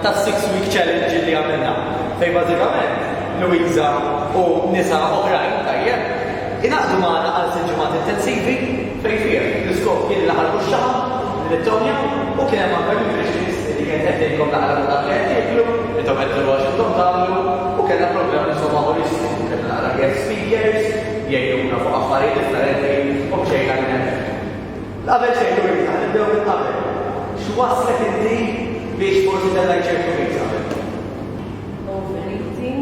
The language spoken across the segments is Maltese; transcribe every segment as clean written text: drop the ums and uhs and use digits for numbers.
ta' 6-week challenge li għamilna. Fej bażikament Louisa u nisa oħrajn tajjeb inaqdu magħna għal sitt ġimgħat intensivi fejn fih l-iskop kien li ħarbu x-xaħam l-Tonja u kien hemm anke nutritionist li kien qedilkom naqra dak li qed jieklu li tom qed tilgħu x'intom tagħmlu u kellna programm insomma holistiku kellna naqra guest speakers jgħidulna fuq affarijiet differenti u bxejn għal hemmhekk. Qabel xejn Louisa nibdew minn qabel. X'waslek inti biex forsi tellek ċertu qabel? Overeating,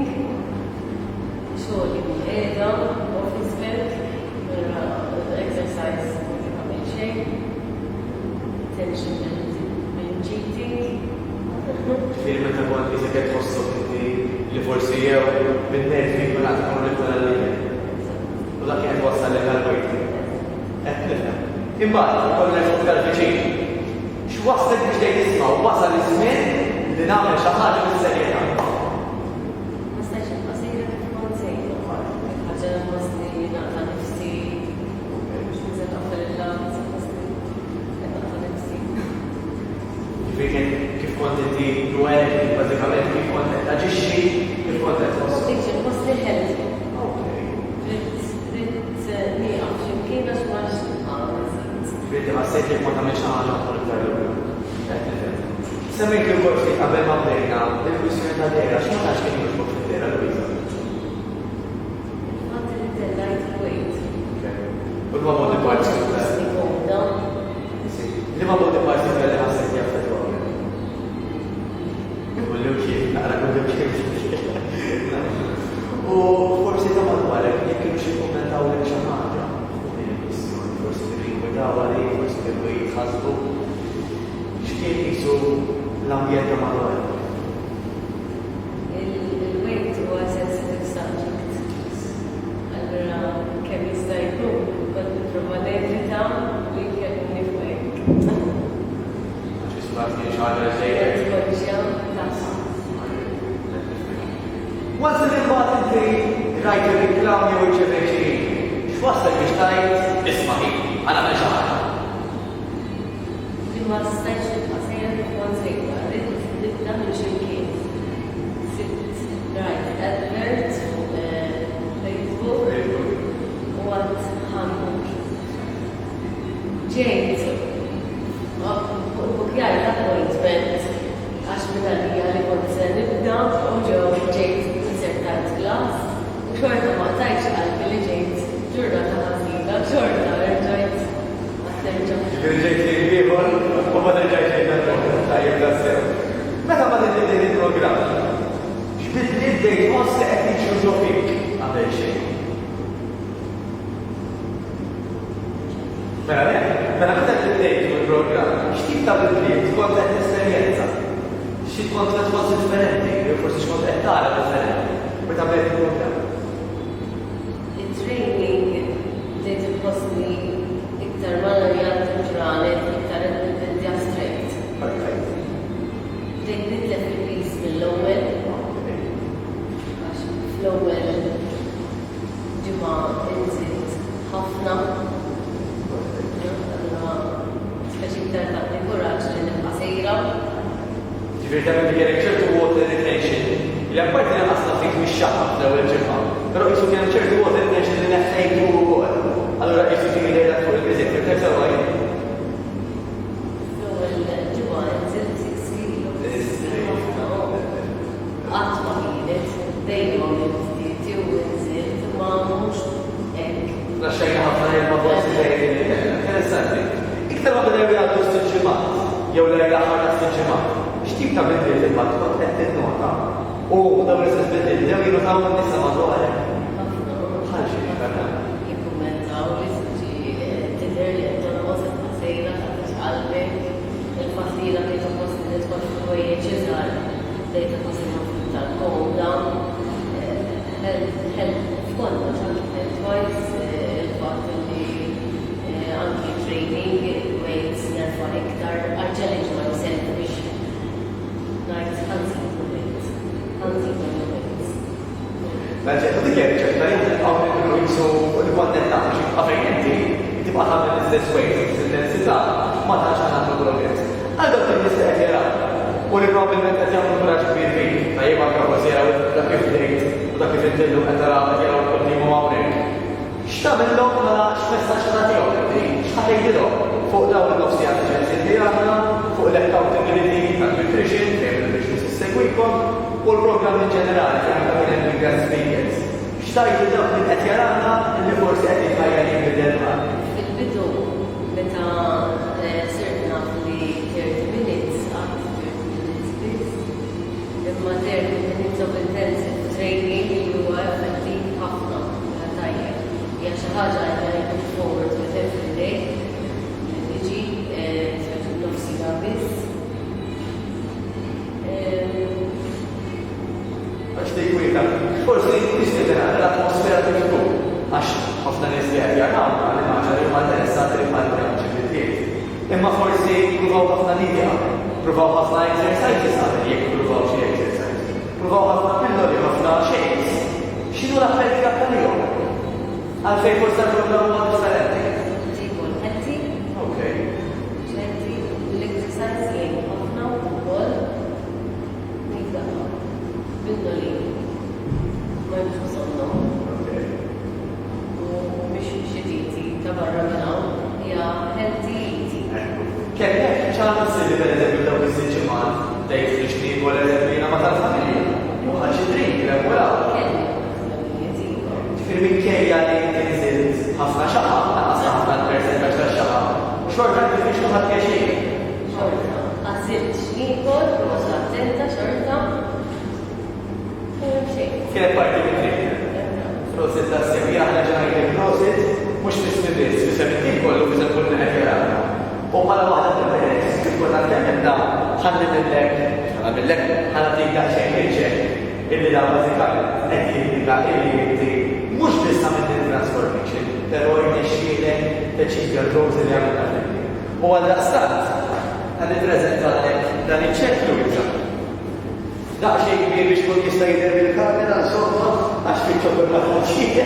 xogħol qiegħda, office work, exercise ma xejn, tension minn cheating. Ġifieri meta kont isek qed tħossok inti li forsi jew bin-nervi ma tkun literalment. U dak kien wassallek għall-weighting. Qed nifhem. Imbagħad kollek fuq tal-viċin. X'waslek biex tgħid isma' wasal iż-żmien li nagħmel xi ħaġa bis-serjetà. Ma stax nibqa' sejra kif kont sejra. Ħaġa nħossni naqta' nifsi, mhux niżel naqfel il-lat, naqta' nifsi. Ġifieri kif kont inti dwar bażikament kif kont qed taġixxi, kif kont qed tħoss. Dik nħossni healthy. Trid nieqaf x'imkien għax ma Ġifieri ħassejt li ma tagħmilx xi ħaġa aktar illum. Semmejt li forsi qabel ma bdejna il-kwistjoni ta' dejra x'ma tax kien jogħġbok fid-dejra Louisa. Il-fatt li tellajt il-weight. U ma bodi parti li ma bodi parti li ħassejt jaffettwak. Kullu kif naqra kullu kif. U forsi ta' madwarek jekk kienu xi kummentaw lek xi ħaġa. Forsi tirrinkwitaw għalik, forsi kienu jitħasbu. X'kien qisu l-ambjent ta' madwarek? Il-weight huwa sensitive subject. Allura kemm jista' jkun kont nipprova nevita li jkellni f'hekk. Ġis waqt kien xi ħaġa żejjed. Konxja tas. Once li mbagħad inti rajt ir-riklam jew irċevejt xi x'waslek biex tgħid isma' hi għal nagħmel xi ħaġa. Ma stajtx nibqa' sejra kif kont sejra, rrid nagħmel x'imkien. Sitt rajt advert fuq Facebook u għad ħammur. Ġejt bukjar l-appointment għax minn għalija li kont se nibda u ġew ġejt insertat klas u xorta ma tajtx qalbi li ġejt ġurnata ħażina, xorta rġajt Ġifieri ġejt li ieħor u ma nerġgħx ngħid tajjeb tassew. Meta ma tibdej il-programm, x'bidliet dejt tħoss li qed jiġu fik qabel xejn. Mela meta tibdejt il-programm, x'tip ta' bidliet kont qed tesperjenza? Xi kont qed tħoss differenti, jew forsi x'kont qed tara differenti meta bdejt il-programm. Il-training dejt il-posti iktar mala jgħat ġranet, iktar il-bidja straight. Dejt nitlef il-pis mill-ewwel, għax fl-ewwel ġimgħa inżied ħafna. Speċi iktar tagħti kuraġġ li nibqa' sejra. Ġifieri tagħmel dik ċertu water retention li apparti naqasna fik mix-xaħab fl-ewwel ġimgħa, però qisu kien ċertu water retention li neħħejtu wkoll. Allura qisu dik idea fuq il-viżit kif sewwa L-ewwel ġimgħa inżied 6 kilos. Qatt ma kienet dejjem inżied jew inżied ma mhux hekk. Lasċajna ħafna jelma forsi interessanti. Iktar ma bdew jgħaddu s-ġimgħat jew l-aħħar ta' s-ġimgħat. X'tip ta' bidliet imbagħad kont qed tinnota u dawn l-istess bidliet bdew jinutaw n-nisa madwarek. Ħaġa jikkummentaw li tidher li qed tonqos il-ħasejra ta' qalbek, il-faħlila li tonqos li tidħol f'ħwejjeġ iżgħar dejt tonqos tal-komoda, f'kollox anke health-wise, il-fatt li anke training weights nerfa' iktar arġelġ ma jsent biex ngħid ħanżid weights. Naġġet, dik hija riċetta li għamlu jisu l-kwantità biex għafejn inti tibqa' tagħmel l-istess weight, l-intensità ma tantx nagħmlu progress. Għal dak li nista' jara. U u li probabbilment qed jagħmlu kuraġġ kbir fik. Tajjeb anke forsi jaraw dak kif tgħid u dak kif intillu qed taraw qed jaraw kontimu hawnhekk. X'tagħmilhom mela x'messaġġ tagħtihom inti? X'ħatejdilhom fuq dawn in-nofsijat li għandna, fuq l-accountability tal-nutrition, fejn il-nutrition issegwikom, u l-programm in ġenerali fejn anke kien hemm guest speakers. X'tajtu dak li qed jarana li forsi qed jitħajjar jinbidel magħna. Fil-bidu, meta sirt naf li 30 minutes għad 30 minutes biss, imma 30 minutes of intensive training li huwa effettiv ħafna tajjeb. Hija xi ħaġa li look forward with every day. Niġi nofsija biss. Għax tejkwita, forsi nistetera l-atmosfera tiftu, għax ħafna nies li qed jarawna li maġa li huma interessati li bħal ċiviltiet. Imma forsi pruvaw ħafna lidja, pruvaw ħafna exercises għal jekk pruvaw xi exercise. Pruvaw ħafna pilloli, ħafna shakes. X'inhu l-appell tiegħek għalihom? Għalfejn forsi l-programm huwa differenti. Tipo l-ħetti, Okay. ċerti l-exercise jgħin ħafna wkoll nifdaħħa. Pilloli ma jmux bżonnhom. Okay. U mhix xi tieti ta' barra minn hawn, hija healthy eating. Kemm hekk ċans li pereżempju dawk is-siġimat tgħid li xtieq wara eżempju ma tal-familja. Jew ħaġi drink wara. Ġifieri minkejja li tinżilt ħafna xaqa, naqas ħafna l-persentaġġ tax-xaqa, xorta diffiċli ħadd pjaċir. Xorta, għażilt x'niekol, mhux attenta xorta. U xejn. Kienet parti minn dik. Prosit ta' semija ħna ġajna prosit mhux nismibis, fis-semittin kollu biża kull qed jarana. U bħala waħda mill-peress, kif kont għattemmen da ħannimillek ħanatik daqsxejn irġek illi da bażikament qed jindika illi inti mhux biss għamilt il-transformation, però jnexxielek teċidja l-rows li għamilna flimkien. U għaldaqstant ħanippreżentalek dan iċ-ċentru issa. Daqxej kbir biex kun jista' jidher bil-kamera, insomma, għax fiċċokol ma' ħoċċija.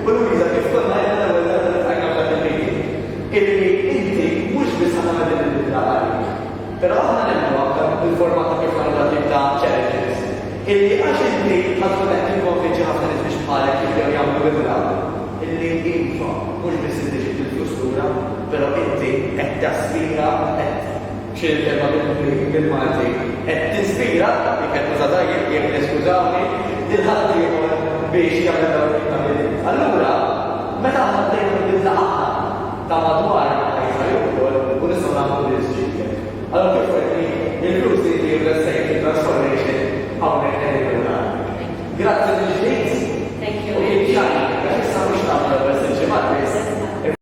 U Luisa kif konna jgħidna l-ewwel darba tajna fl-meeting. Illi inti mhux biss ħafna din il-bidla però aħna nemmnu anke bil-format ta' kif nagħmlu tip ta' challenges. Illi għax inti ħadkun qed tikkonvinċi ħafna nies biex bħalek jibdew jagħmlu bidla. Illi iva mhux biss inti ġibt il-flustura, però inti qed taspira qed xi kelma bil-Malti qed tinspira dik qed nuża jekk neskużawni il-ħaddieħor biex jagħmel dawn il-tagħmel. Allura meta aħna bdejna nibda aħna ta' madwar ħajfa jokol u nistgħu nagħmlu l-isġijiet. Allura kif forsi il-flus li jsejjer transformation hawnhekk qegħdin. Grazzi